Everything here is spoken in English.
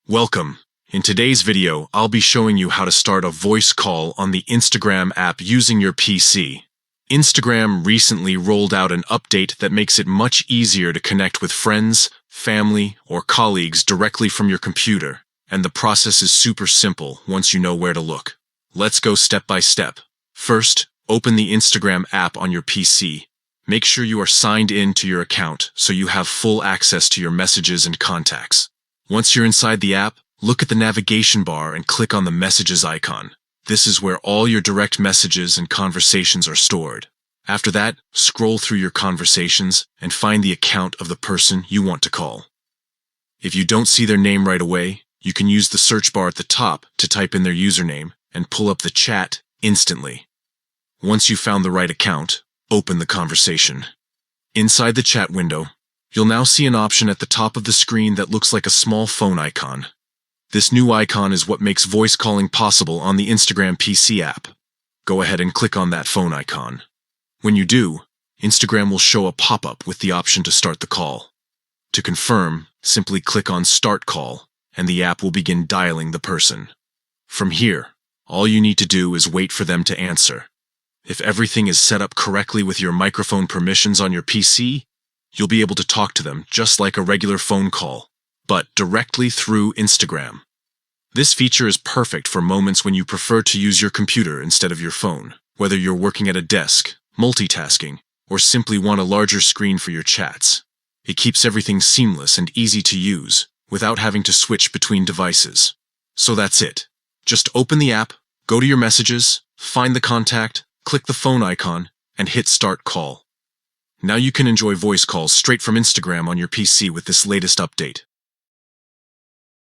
Welcome. In today's video, I'll be showing you how to start a voice call on the Instagram app using your PC. Instagram recently rolled out an update that makes it much easier to connect with friends, family, or colleagues directly from your computer, and the process is super simple once you know where to look. Let's go step by step. First, open the Instagram app on your PC. Make sure you are signed in to your account so you have full access to your messages and contacts. Once you're inside the app, look at the navigation bar and click on the Messages icon. This is where all your direct messages and conversations are stored. After that, scroll through your conversations and find the account of the person you want to call. If you don't see their name right away, you can use the search bar at the top to type in their username and pull up the chat instantly. Once you've found the right account, open the conversation. Inside the chat window, you'll now see an option at the top of the screen that looks like a small phone icon. This new icon is what makes voice calling possible on the Instagram PC app. Go ahead and click on that phone icon. When you do, Instagram will show a pop-up with the option to start the call. To confirm, simply click on Start Call, and the app will begin dialing the person. From here, all you need to do is wait for them to answer. If everything is set up correctly with your microphone permissions on your PC, you'll be able to talk to them just like a regular phone call, but directly through Instagram. This feature is perfect for moments when you prefer to use your computer instead of your phone, whether you're working at a desk, multitasking, or simply want a larger screen for your chats. It keeps everything seamless and easy to use, without having to switch between devices. So that's it. Just open the app, go to your messages, find the contact, click the phone icon, and hit Start Call. Now you can enjoy voice calls straight from Instagram on your PC with this latest update.